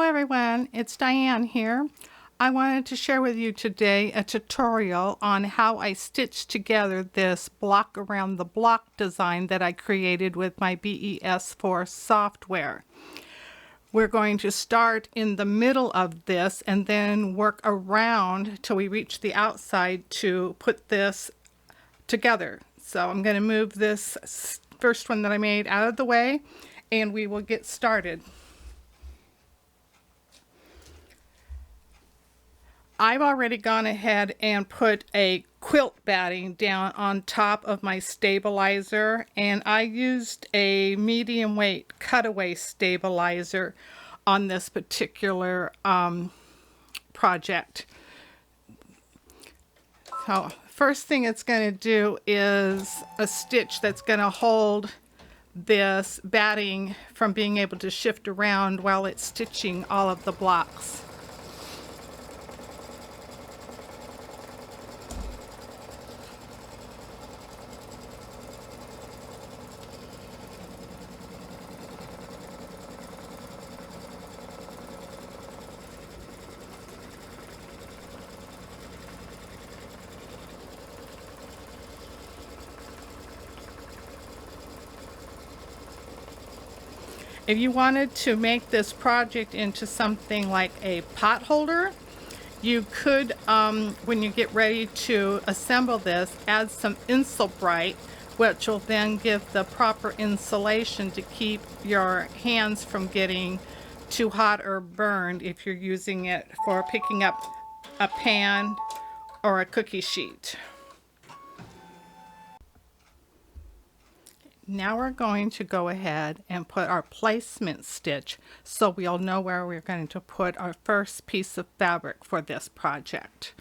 everyone, it's Diane here. I wanted to share with you today a tutorial on how I stitched together this block around the block design that I created with my BES4 software. We're going to start in the middle of this and then work around till we reach the outside to put this together. So I'm going to move this first one that I made out of the way and we will get started. I've already gone ahead and put a quilt batting down on top of my stabilizer, and I used a medium weight cutaway stabilizer on this particular project. So first thing it's going to do is a stitch that's going to hold this batting from being able to shift around while it's stitching all of the blocks. If you wanted to make this project into something like a pot holder, you could, when you get ready to assemble this, add some Insulbrite, which will then give the proper insulation to keep your hands from getting too hot or burned if you're using it for picking up a pan or a cookie sheet. Now we're going to go ahead and put our placement stitch so we'll know where we're going to put our first piece of fabric for this project.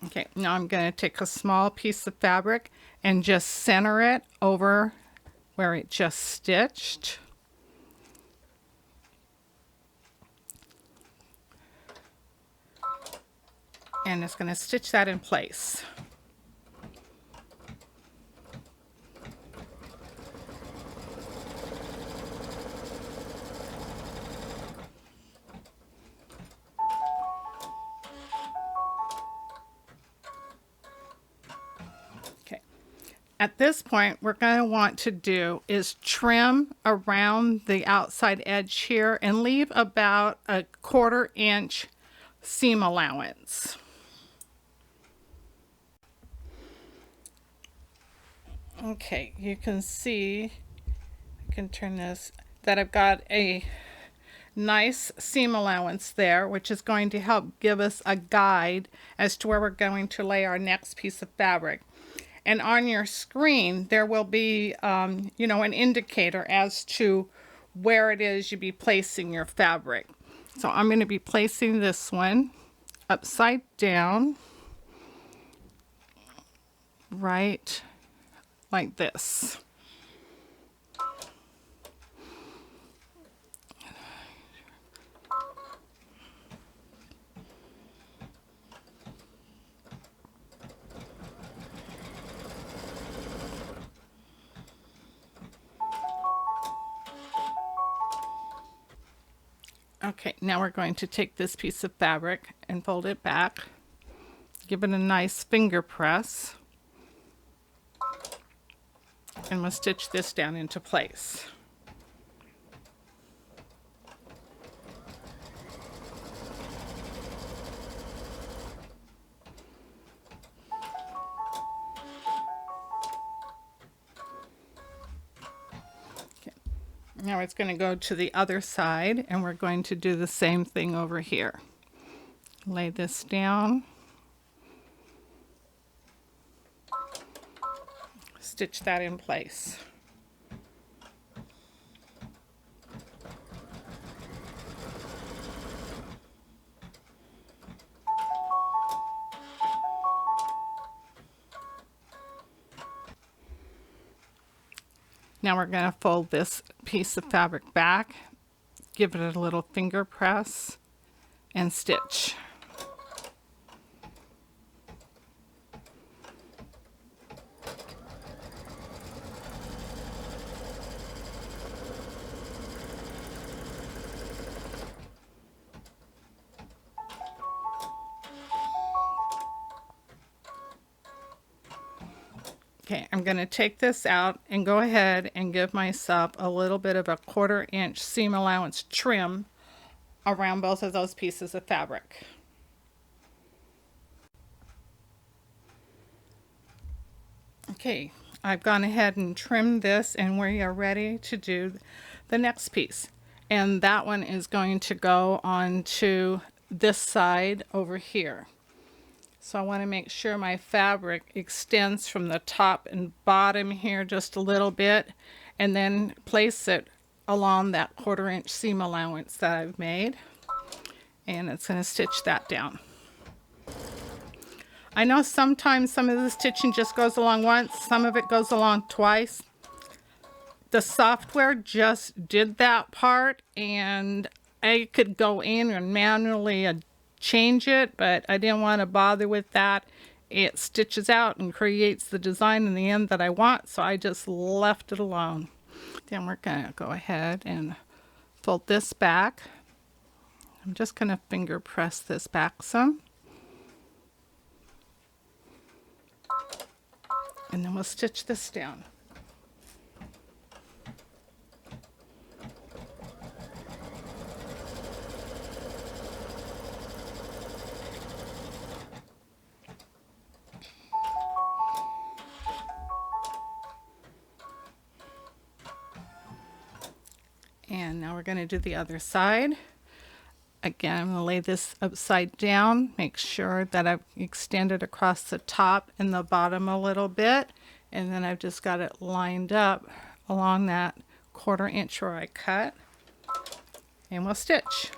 Okay, now I'm going to take a small piece of fabric and just center it over where it just stitched. And it's going to stitch that in place. At this point, what we're going to want to do is trim around the outside edge here and leave about a 1/4 inch seam allowance. Okay, you can see, I can turn this, that I've got a nice seam allowance there, which is going to help give us a guide as to where we're going to lay our next piece of fabric. And on your screen, there will be, an indicator as to where it is you'll be placing your fabric. So I'm going to be placing this one upside down, right like this. Okay, now we're going to take this piece of fabric and fold it back, give it a nice finger press, and we'll stitch this down into place. Now it's going to go to the other side and we're going to do the same thing over here. Lay this down, stitch that in place. Now we're going to fold this piece of fabric back, give it a little finger press, and stitch. Okay, I'm going to take this out and go ahead and give myself a little bit of a 1/4 inch seam allowance trim around both of those pieces of fabric. Okay, I've gone ahead and trimmed this, and we are ready to do the next piece. And that one is going to go onto this side over here. So I want to make sure my fabric extends from the top and bottom here just a little bit, and then place it along that 1/4 inch seam allowance that I've made. And it's going to stitch that down. I know sometimes some of the stitching just goes along once, some of it goes along twice. The software just did that part, and I could go in and manually change it, but I didn't want to bother with that. It stitches out and creates the design in the end that I want, so I just left it alone. Then we're going to go ahead and fold this back. I'm just going to finger press this back some. And then we'll stitch this down. And now we're going to do the other side. Again, I'm going to lay this upside down, make sure that I've extended across the top and the bottom a little bit, and then I've just got it lined up along that 1/4 inch where I cut, and we'll stitch.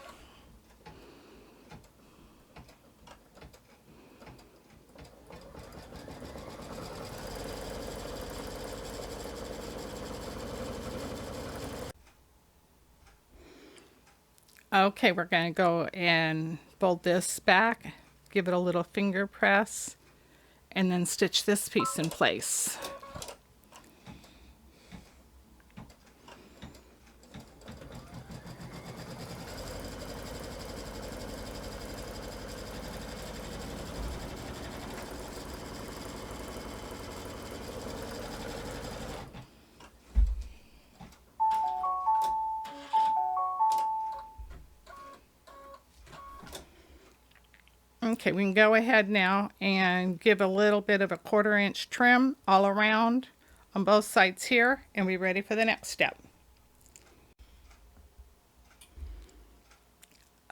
Okay, we're going to go and fold this back, give it a little finger press, and then stitch this piece in place. Okay, we can go ahead now and give a little bit of a 1/4 inch trim all around on both sides here, and we're ready for the next step.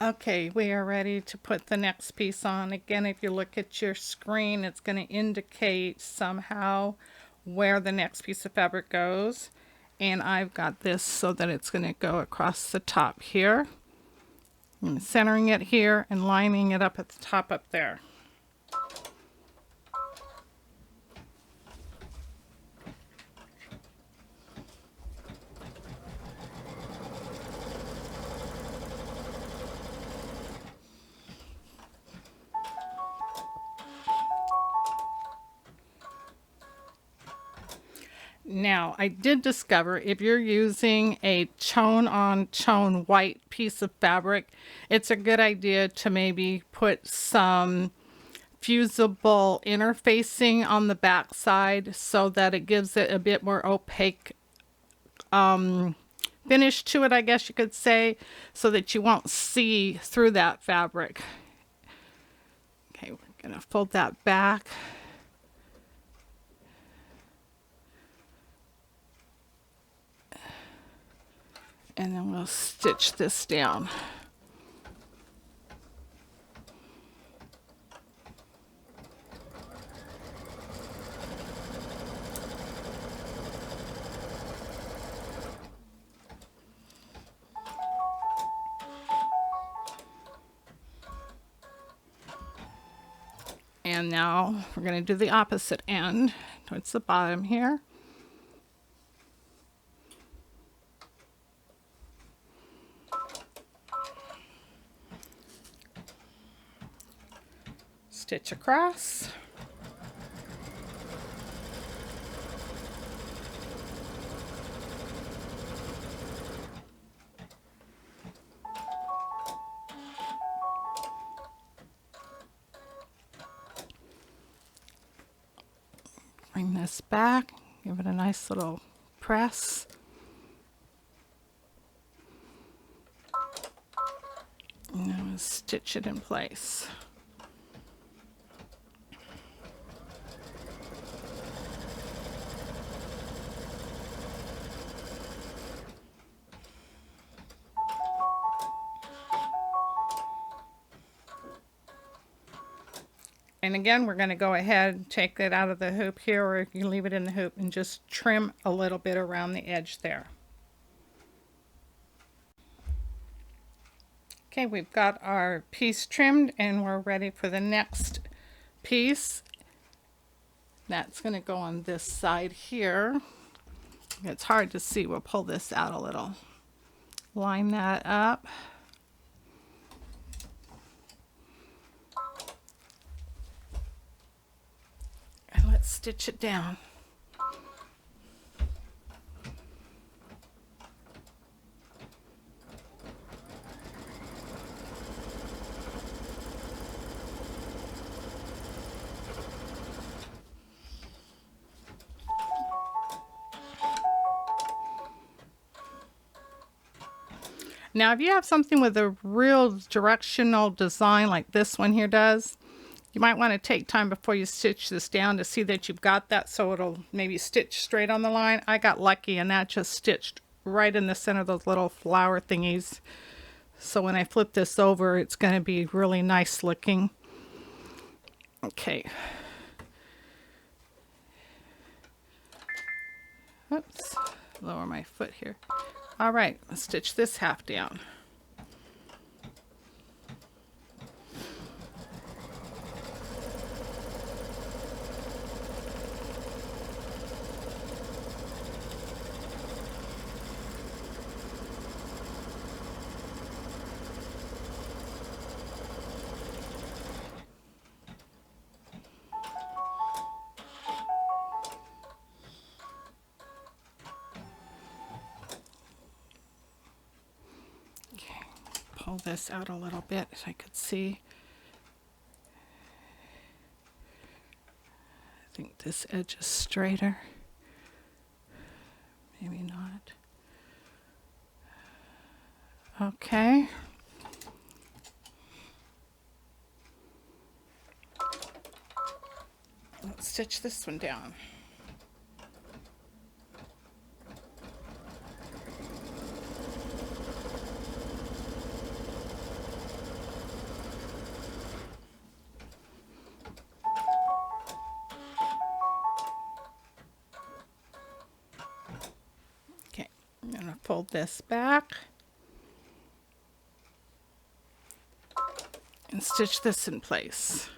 Okay, we are ready to put the next piece on. Again, if you look at your screen, it's going to indicate somehow where the next piece of fabric goes. And I've got this so that it's going to go across the top here. I'm centering it here and lining it up at the top up there. Now, I did discover if you're using a tone-on-tone white piece of fabric, it's a good idea to maybe put some fusible interfacing on the back side so that it gives it a bit more opaque finish to it, I guess you could say, so that you won't see through that fabric. Okay, we're going to fold that back. And then we'll stitch this down. And now we're going to do the opposite end towards the bottom here. Stitch across. Bring this back, give it a nice little press. And then we'll stitch it in place. And again, we're going to go ahead and take it out of the hoop here, or you can leave it in the hoop and just trim a little bit around the edge there. Okay, we've got our piece trimmed and we're ready for the next piece. That's going to go on this side here. It's hard to see. We'll pull this out a little. Line that up. And let's stitch it down. Now, if you have something with a real directional design like this one here does, you might want to take time before you stitch this down to see that you've got that, so it'll maybe stitch straight on the line. I got lucky and that just stitched right in the center of those little flower thingies. So when I flip this over, it's going to be really nice looking. Okay. Oops, lower my foot here. All right, let's stitch this half down. Pull this out a little bit so I could see. I think this edge is straighter. Maybe not. Okay. Let's stitch this one down. I'm going to fold this back and stitch this in place.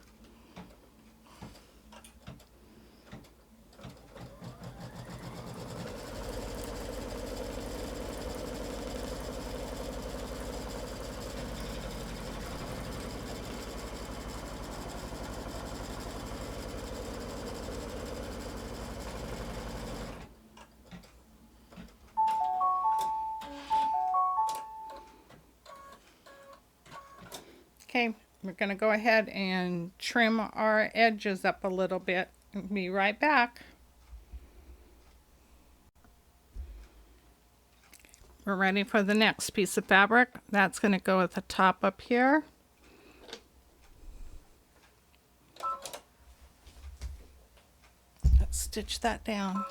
Okay, we're going to go ahead and trim our edges up a little bit. I'll be right back. We're ready for the next piece of fabric. That's going to go at the top up here. Let's stitch that down.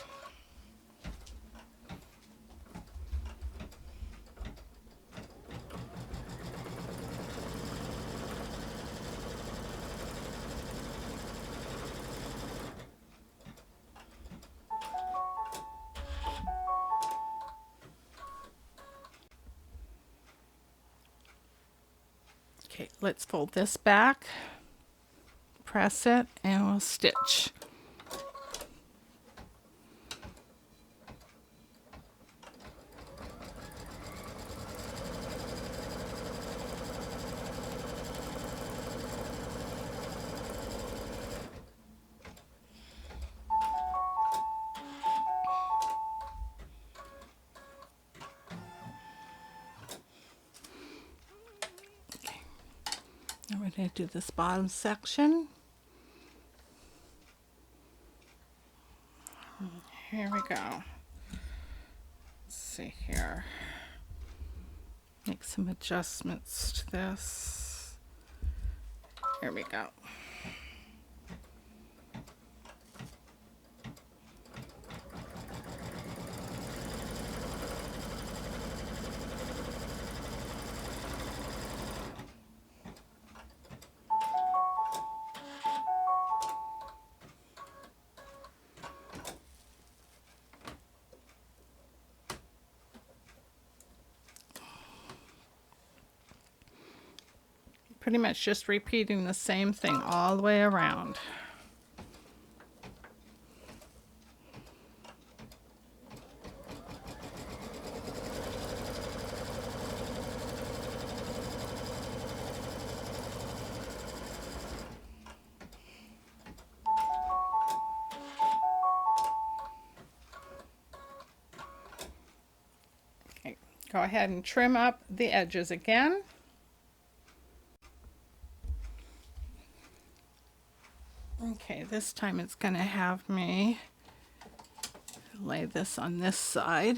Okay, let's fold this back, press it, and we'll stitch. We're going to do this bottom section. Here we go. Let's see here. Make some adjustments to this. Here we go. Pretty much just repeating the same thing all the way around. Okay, go ahead and trim up the edges again. Okay, this time it's going to have me lay this on this side.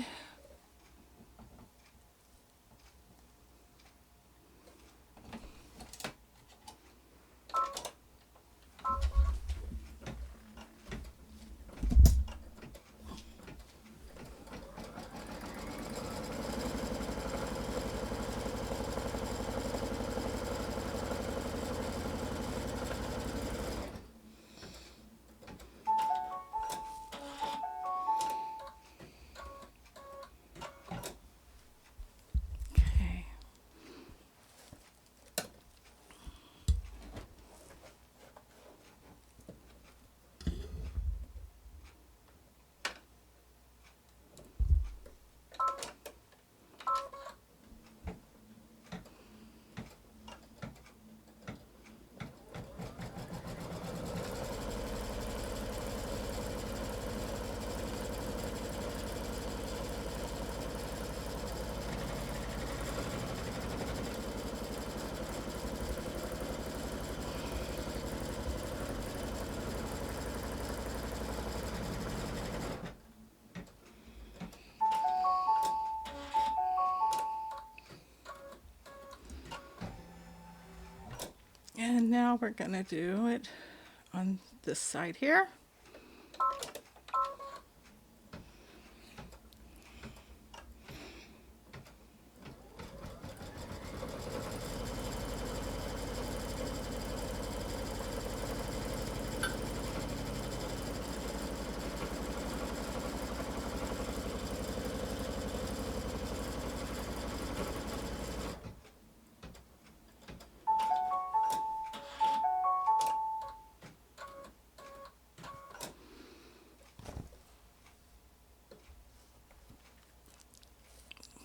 And now we're going to do it on this side here.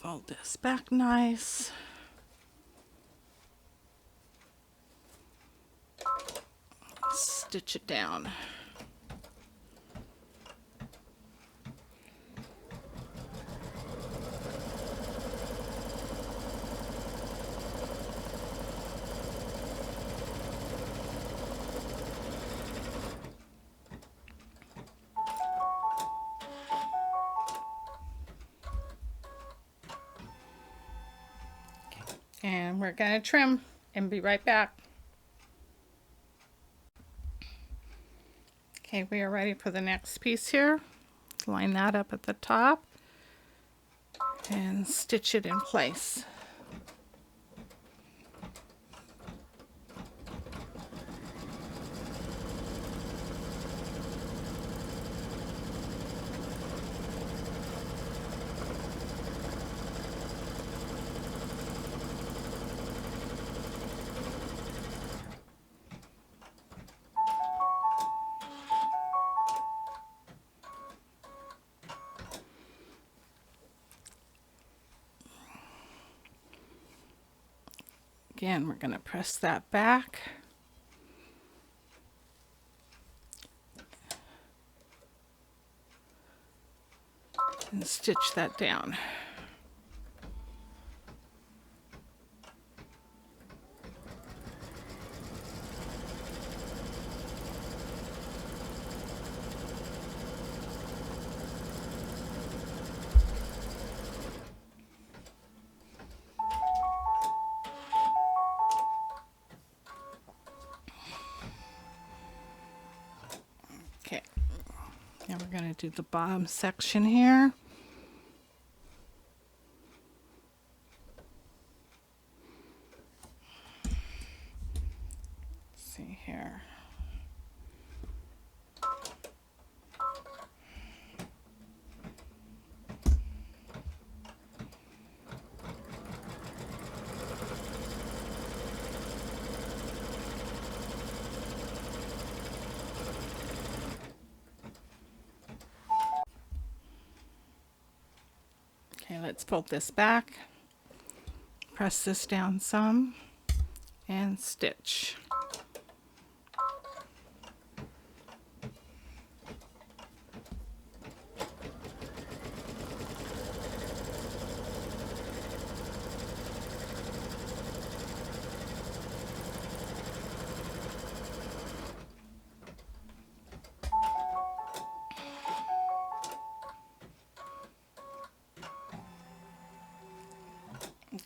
Fold this back nice. Stitch it down. And we're going to trim and be right back. Okay, we are ready for the next piece here. Line that up at the top and stitch it in place. Again, we're going to press that back. And stitch that down. going to do the bottom section here. Let's see here. Okay, let's fold this back, press this down some, and stitch.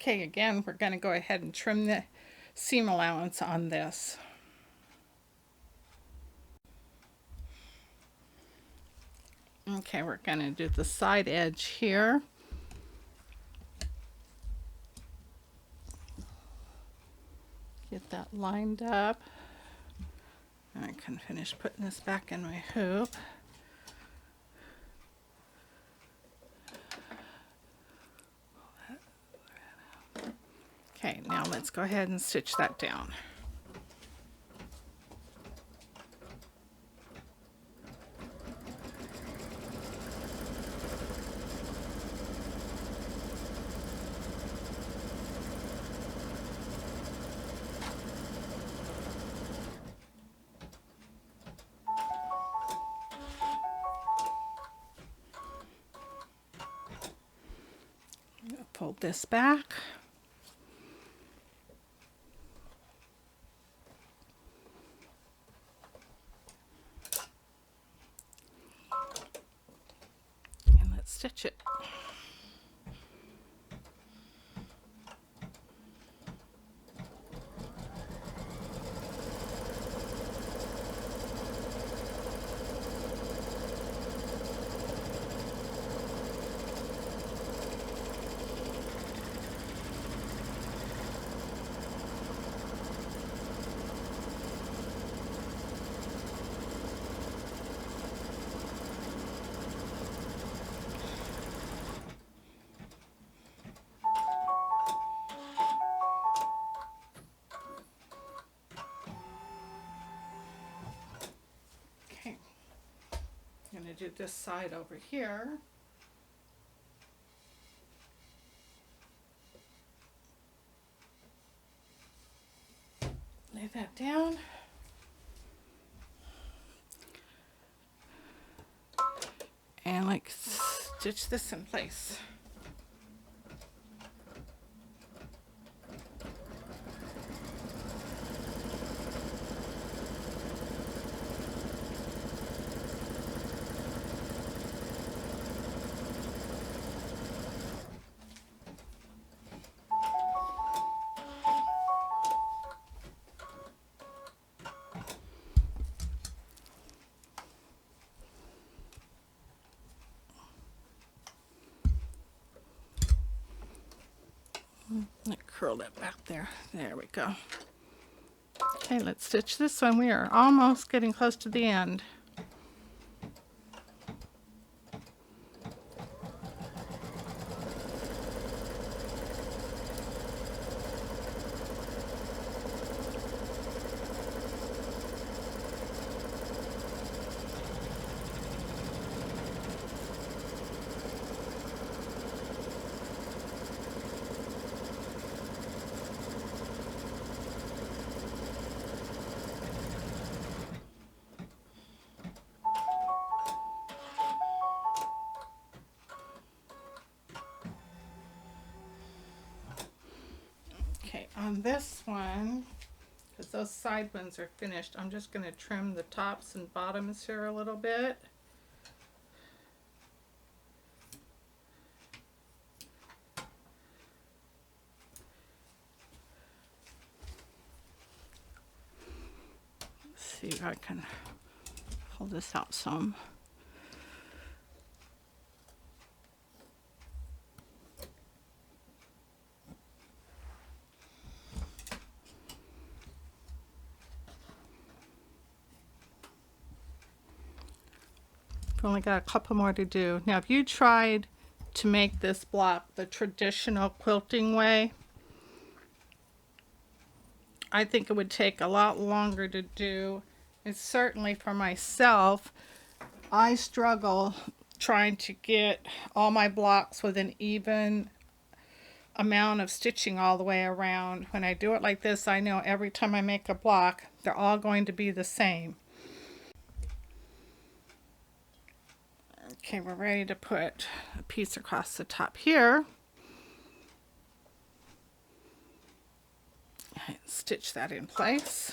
Okay, again, we're going to go ahead and trim the seam allowance on this. Okay, we're going to do the side edge here. Get that lined up. I can finish putting this back in my hoop. Okay, now let's go ahead and stitch that down. Fold this back. And let's stitch it. I'm going to do this side over here. Lay that down. And like stitch this in place. Let curl it back there. There we go. Okay, let's stitch this one. We are almost getting close to the end. Okay, on this one, because those side ones are finished, I'm just going to trim the tops and bottoms here a little bit. Let's see if I can pull this out some. I've only got a couple more to do. Now, if you tried to make this block the traditional quilting way, I think it would take a lot longer to do. And certainly for myself, I struggle trying to get all my blocks with an even amount of stitching all the way around. When I do it like this, I know every time I make a block, they're all going to be the same. Okay, we're ready to put a piece across the top here. Stitch that in place.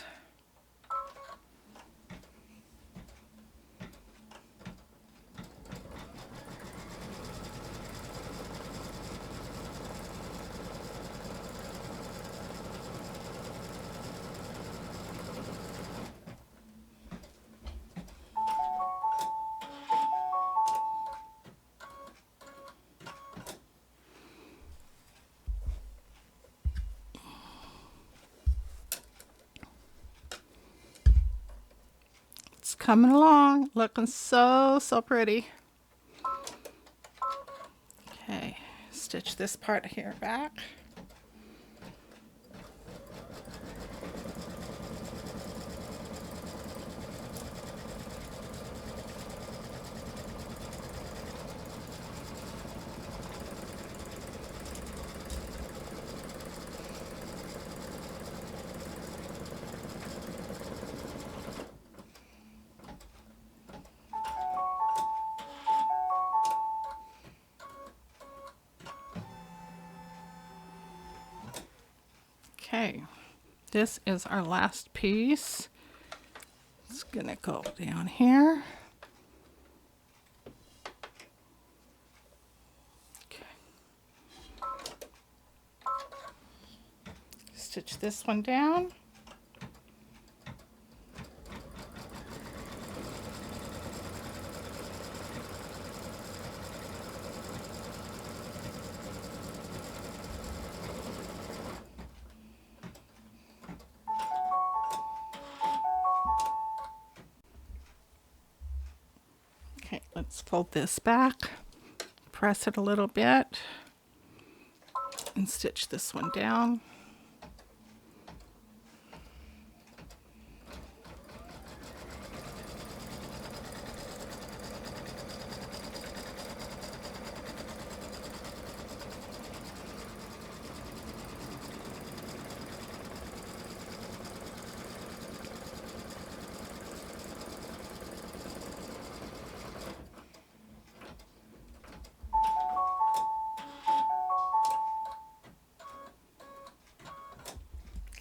Coming along, looking so pretty. Okay, stitch this part here back. Okay, this is our last piece. It's gonna go down here. Okay. Stitch this one down. Okay, let's fold this back, press it a little bit, and stitch this one down.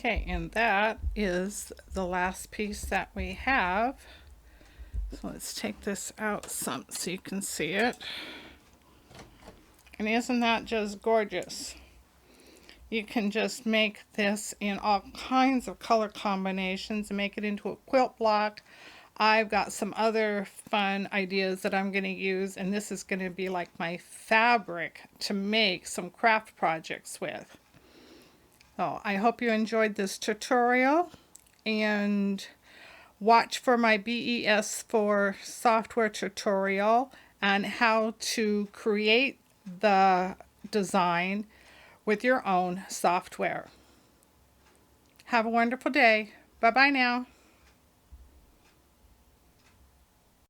Okay, and that is the last piece that we have. So let's take this out some so you can see it. And isn't that just gorgeous? You can just make this in all kinds of color combinations and make it into a quilt block. I've got some other fun ideas that I'm going to use, and this is going to be like my fabric to make some craft projects with. So I hope you enjoyed this tutorial, and watch for my BES4 software tutorial on how to create the design with your own software. Have a wonderful day. Bye-bye now.